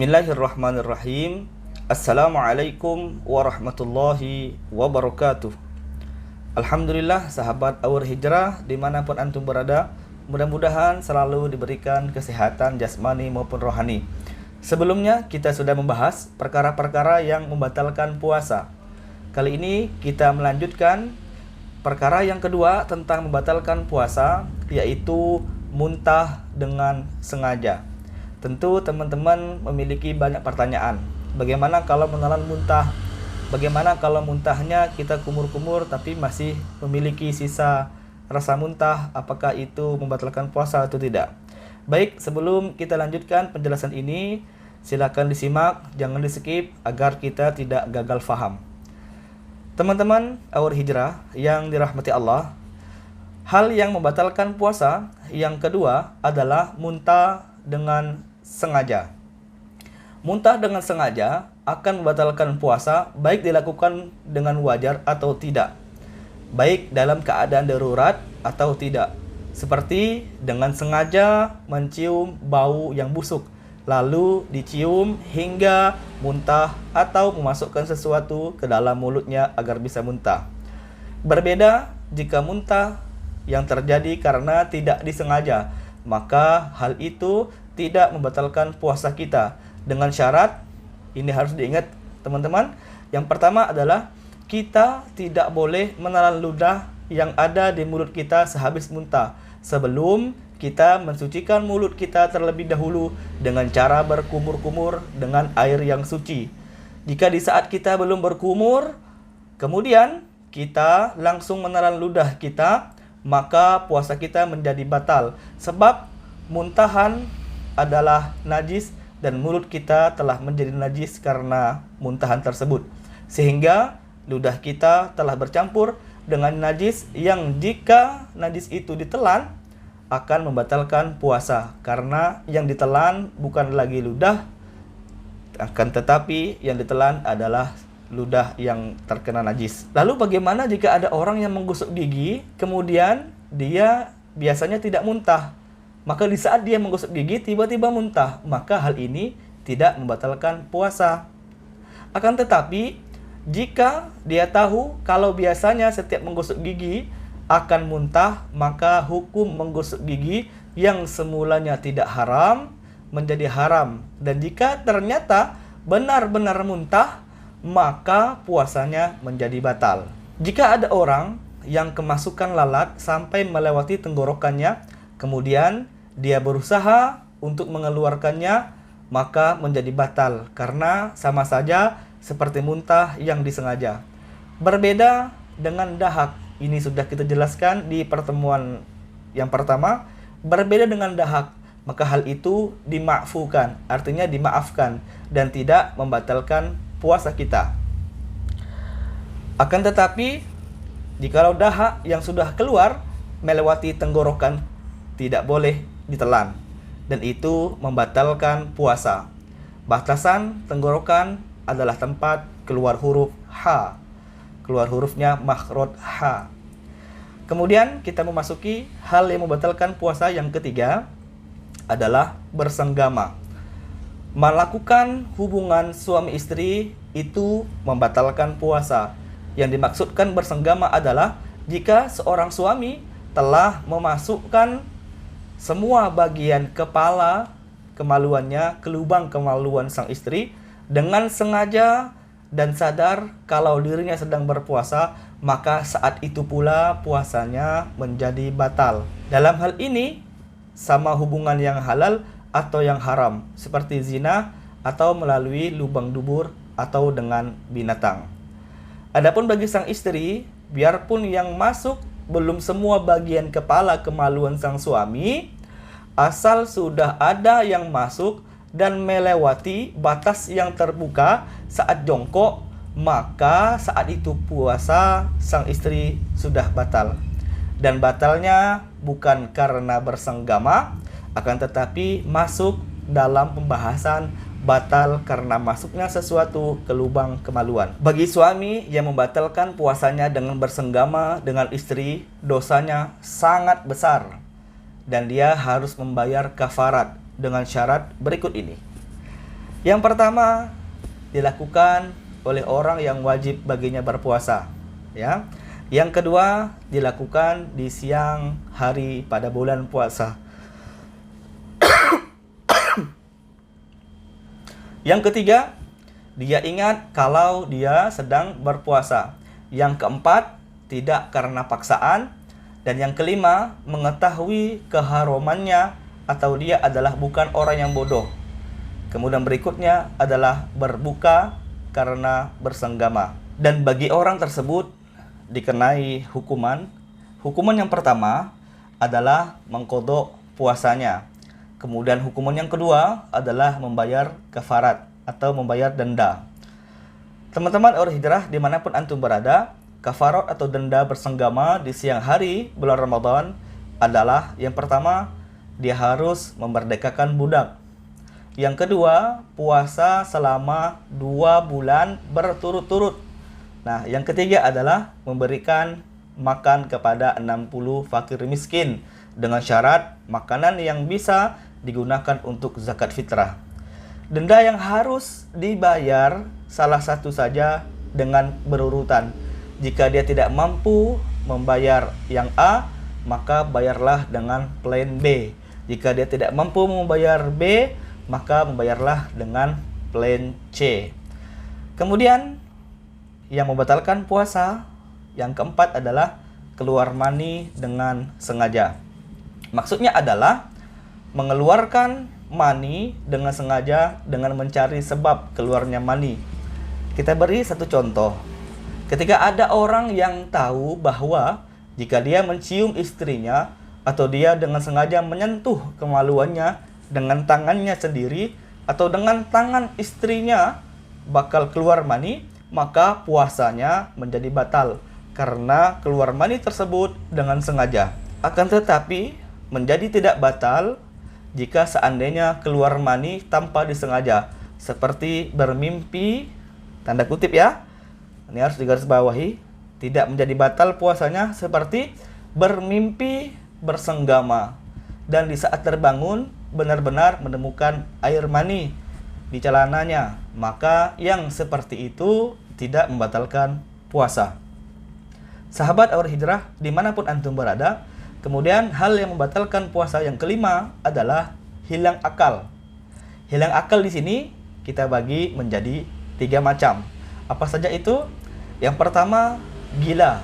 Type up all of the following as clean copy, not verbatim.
Bismillahirrahmanirrahim. Assalamualaikum warahmatullahi wabarakatuh. Alhamdulillah sahabat Our Hijrah dimanapun antum berada, mudah-mudahan selalu diberikan kesehatan jasmani maupun rohani. Sebelumnya kita sudah membahas perkara-perkara yang membatalkan puasa. Kali ini kita melanjutkan perkara yang kedua tentang membatalkan puasa, yaitu muntah dengan sengaja. Tentu teman-teman memiliki banyak pertanyaan. Bagaimana kalau menelan muntah? Bagaimana kalau muntahnya kita kumur-kumur tapi masih memiliki sisa rasa muntah? Apakah itu membatalkan puasa atau tidak? Baik, sebelum kita lanjutkan penjelasan ini, silakan disimak, jangan di-skip agar kita tidak gagal faham. Teman-teman Our Hijrah yang dirahmati Allah, hal yang membatalkan puasa yang kedua adalah muntah dengan sengaja. Muntah dengan sengaja akan membatalkan puasa baik dilakukan dengan wajar atau tidak, baik dalam keadaan darurat atau tidak, seperti dengan sengaja mencium bau yang busuk lalu dicium hingga muntah, atau memasukkan sesuatu ke dalam mulutnya agar bisa muntah. Berbeda jika muntah yang terjadi karena tidak disengaja, maka hal itu tidak membatalkan puasa kita dengan syarat, ini harus diingat teman-teman. Yang pertama adalah kita tidak boleh menelan ludah yang ada di mulut kita sehabis muntah sebelum kita mensucikan mulut kita terlebih dahulu dengan cara berkumur-kumur dengan air yang suci. Jika di saat kita belum berkumur, kemudian kita langsung menelan ludah kita, maka puasa kita menjadi batal. Sebab muntahan adalah najis dan mulut kita telah menjadi najis karena muntahan tersebut. Sehingga ludah kita telah bercampur dengan najis yang jika najis itu ditelan akan membatalkan puasa. Karena yang ditelan bukan lagi ludah, akan tetapi yang ditelan adalah ludah yang terkena najis. Lalu bagaimana jika ada orang yang menggosok gigi, kemudian dia biasanya tidak muntah, maka di saat dia menggosok gigi tiba-tiba muntah, maka hal ini tidak membatalkan puasa. Akan tetapi jika dia tahu kalau biasanya setiap menggosok gigi akan muntah, maka hukum menggosok gigi yang semulanya tidak haram menjadi haram. Dan jika ternyata benar-benar muntah, maka puasanya menjadi batal. Jika ada orang yang kemasukan lalat sampai melewati tenggorokannya, kemudian dia berusaha untuk mengeluarkannya, maka menjadi batal karena sama saja seperti muntah yang disengaja. Berbeda dengan dahak, ini sudah kita jelaskan di pertemuan yang pertama. Berbeda dengan dahak, maka hal itu dimakfukan, artinya dimaafkan dan tidak membatalkan puasa kita. Akan tetapi jikalau dahak yang sudah keluar melewati tenggorokan, tidak boleh ditelan, dan itu membatalkan puasa. Batasan tenggorokan adalah tempat keluar huruf H, keluar hurufnya makhraj H. Kemudian kita memasuki hal yang membatalkan puasa yang ketiga adalah bersenggama. Melakukan hubungan suami istri itu membatalkan puasa. Yang dimaksudkan bersenggama adalah jika seorang suami telah memasukkan semua bagian kepala kemaluannya ke lubang kemaluan sang istri dengan sengaja dan sadar kalau dirinya sedang berpuasa, maka saat itu pula puasanya menjadi batal. Dalam hal ini sama hubungan yang halal atau yang haram, seperti zina atau melalui lubang dubur atau dengan binatang. Adapun bagi sang istri, biarpun yang masuk belum semua bagian kepala kemaluan sang suami, asal sudah ada yang masuk dan melewati batas yang terbuka saat jongkok, maka saat itu puasa sang istri sudah batal. Dan batalnya bukan karena bersenggama, akan tetapi masuk dalam pembahasan batal karena masuknya sesuatu ke lubang kemaluan. Bagi suami yang membatalkan puasanya dengan bersenggama dengan istri, dosanya sangat besar dan dia harus membayar kafarat dengan syarat berikut ini. Yang pertama dilakukan oleh orang yang wajib baginya berpuasa, ya. Yang kedua dilakukan di siang hari pada bulan puasa. Yang ketiga, dia ingat kalau dia sedang berpuasa. Yang keempat, tidak karena paksaan. Dan yang kelima, mengetahui keharumannya atau dia adalah bukan orang yang bodoh. Kemudian berikutnya adalah berbuka karena bersenggama. Dan bagi orang tersebut dikenai hukuman. Hukuman yang pertama adalah mengqadha puasanya. Kemudian hukuman yang kedua adalah membayar kafarat atau membayar denda. Teman-teman Aura Hijrah dimanapun antum berada, kafarat atau denda bersenggama di siang hari bulan Ramadan adalah yang pertama, dia harus memerdekakan budak. Yang kedua, puasa selama 2 bulan berturut-turut. Nah, yang ketiga adalah memberikan makan kepada 60 fakir miskin dengan syarat makanan yang bisa digunakan untuk zakat fitrah. Denda yang harus dibayar salah satu saja dengan berurutan. Jika dia tidak mampu membayar yang A, maka bayarlah dengan plan B. Jika dia tidak mampu membayar B, maka membayarlah dengan plan C. Kemudian yang membatalkan puasa yang keempat adalah keluar mani dengan sengaja. Maksudnya adalah mengeluarkan mani dengan sengaja dengan mencari sebab keluarnya mani. Kita beri satu contoh. Ketika ada orang yang tahu bahwa jika dia mencium istrinya atau dia dengan sengaja menyentuh kemaluannya dengan tangannya sendiri atau dengan tangan istrinya bakal keluar mani, maka puasanya menjadi batal karena keluar mani tersebut dengan sengaja. Akan tetapi menjadi tidak batal jika seandainya keluar mani tanpa disengaja, seperti bermimpi, tanda kutip ya, ini harus digarisbawahi, tidak menjadi batal puasanya seperti bermimpi bersenggama dan di saat terbangun benar-benar menemukan air mani di celananya, maka yang seperti itu tidak membatalkan puasa. Sahabat Aura Hijrah dimanapun antum berada, kemudian hal yang membatalkan puasa yang kelima adalah hilang akal. Hilang akal di sini kita bagi menjadi 3 macam. Apa saja itu? Yang pertama, gila.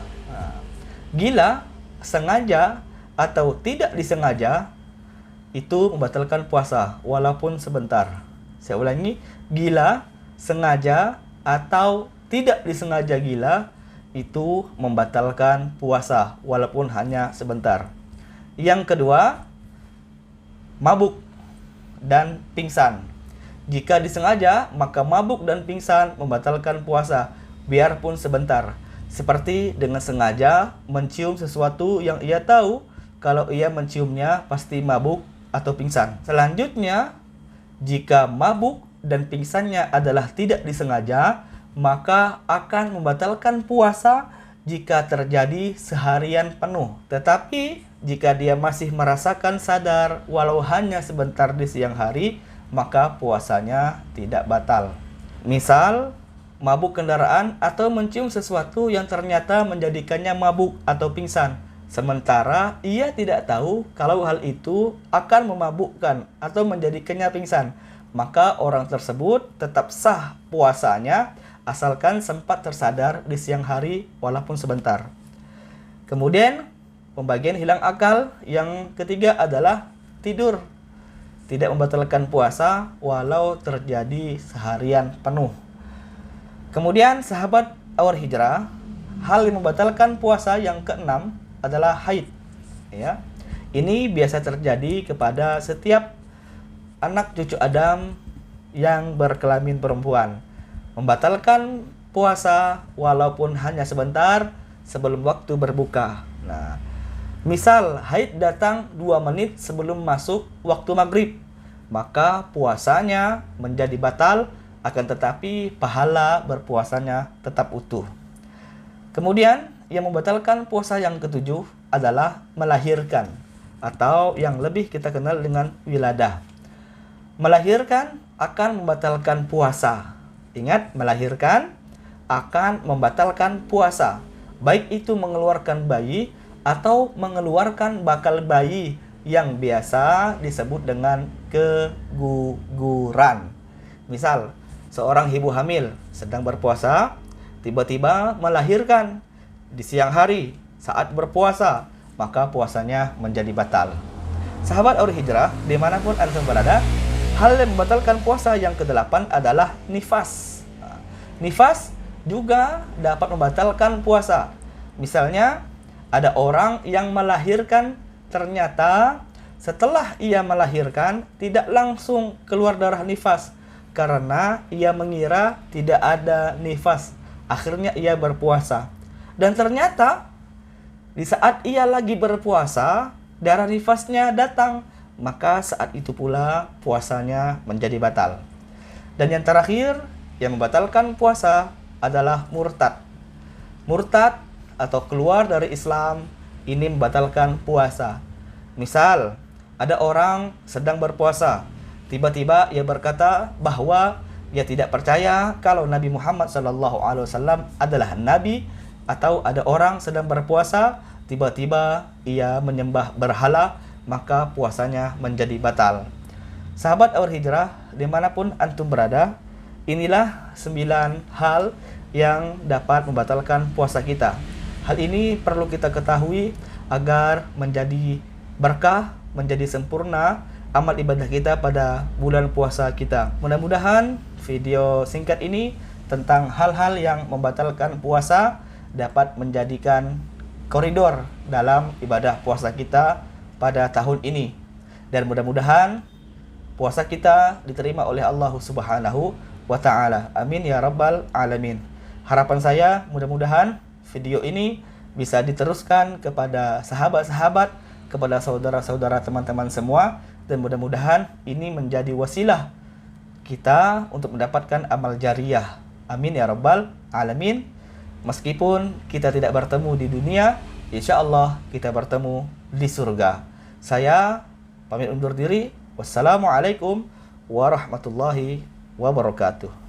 Gila sengaja atau tidak disengaja itu membatalkan puasa walaupun sebentar. Saya ulangi, gila sengaja atau tidak disengaja gila itu membatalkan puasa walaupun hanya sebentar. Yang kedua, mabuk dan pingsan. Jika disengaja, maka mabuk dan pingsan membatalkan puasa biarpun sebentar. Seperti dengan sengaja mencium sesuatu yang ia tahu kalau ia menciumnya pasti mabuk atau pingsan. Selanjutnya, jika mabuk dan pingsannya adalah tidak disengaja, maka akan membatalkan puasa jika terjadi seharian penuh. Tetapi jika dia masih merasakan sadar walau hanya sebentar di siang hari, maka puasanya tidak batal. Misal, mabuk kendaraan atau mencium sesuatu yang ternyata menjadikannya mabuk atau pingsan, sementara ia tidak tahu kalau hal itu akan memabukkan atau menjadikannya pingsan, maka orang tersebut tetap sah puasanya asalkan sempat tersadar di siang hari walaupun sebentar. Kemudian pembagian hilang akal yang ketiga adalah tidur. Tidak membatalkan puasa walau terjadi seharian penuh. Kemudian sahabat Aura Hijrah, hal yang membatalkan puasa yang keenam adalah haid. Ya. Ini biasa terjadi kepada setiap anak cucu Adam yang berkelamin perempuan. Membatalkan puasa walaupun hanya sebentar sebelum waktu berbuka. Nah, misal haid datang 2 menit sebelum masuk waktu maghrib, maka puasanya menjadi batal, akan tetapi pahala berpuasanya tetap utuh. Kemudian yang membatalkan puasa yang ketujuh adalah melahirkan atau yang lebih kita kenal dengan wiladah. Melahirkan akan membatalkan puasa. Ingat, melahirkan akan membatalkan puasa. Baik itu mengeluarkan bayi atau mengeluarkan bakal bayi yang biasa disebut dengan keguguran. Misal, seorang ibu hamil sedang berpuasa, tiba-tiba melahirkan di siang hari saat berpuasa, maka puasanya menjadi batal. Sahabat Aur Hijrah, dimanapun antum berada, hal yang membatalkan puasa yang ke-8 adalah nifas. Nifas juga dapat membatalkan puasa. Misalnya, ada orang yang melahirkan, ternyata setelah ia melahirkan tidak langsung keluar darah nifas karena ia mengira tidak ada nifas. Akhirnya ia berpuasa. Dan ternyata di saat ia lagi berpuasa, darah nifasnya datang, maka saat itu pula puasanya menjadi batal. Dan yang terakhir, yang membatalkan puasa adalah murtad. Murtad atau keluar dari Islam ini membatalkan puasa. Misal, ada orang sedang berpuasa, tiba-tiba ia berkata bahwa ia tidak percaya kalau Nabi Muhammad SAW adalah Nabi, atau ada orang sedang berpuasa, tiba-tiba ia menyembah berhala, maka puasanya menjadi batal. Sahabat Aur Hijrah, dimanapun antum berada, inilah 9 hal yang dapat membatalkan puasa kita. Hal ini perlu kita ketahui agar menjadi berkah, menjadi sempurna amal ibadah kita pada bulan puasa kita. Mudah-mudahan video singkat ini tentang hal-hal yang membatalkan puasa dapat menjadikan koridor dalam ibadah puasa kita pada tahun ini. Dan mudah-mudahan puasa kita diterima oleh Allah Subhanahu wa ta'ala. Amin ya rabbal alamin. Harapan saya mudah-mudahan video ini bisa diteruskan kepada sahabat-sahabat, kepada saudara-saudara teman-teman semua, dan mudah-mudahan ini menjadi wasilah kita untuk mendapatkan amal jariyah. Amin ya rabbal alamin. Meskipun kita tidak bertemu di dunia, insya Allah kita bertemu di surga. Saya pamit undur diri. Wassalamualaikum warahmatullahi wabarakatuh.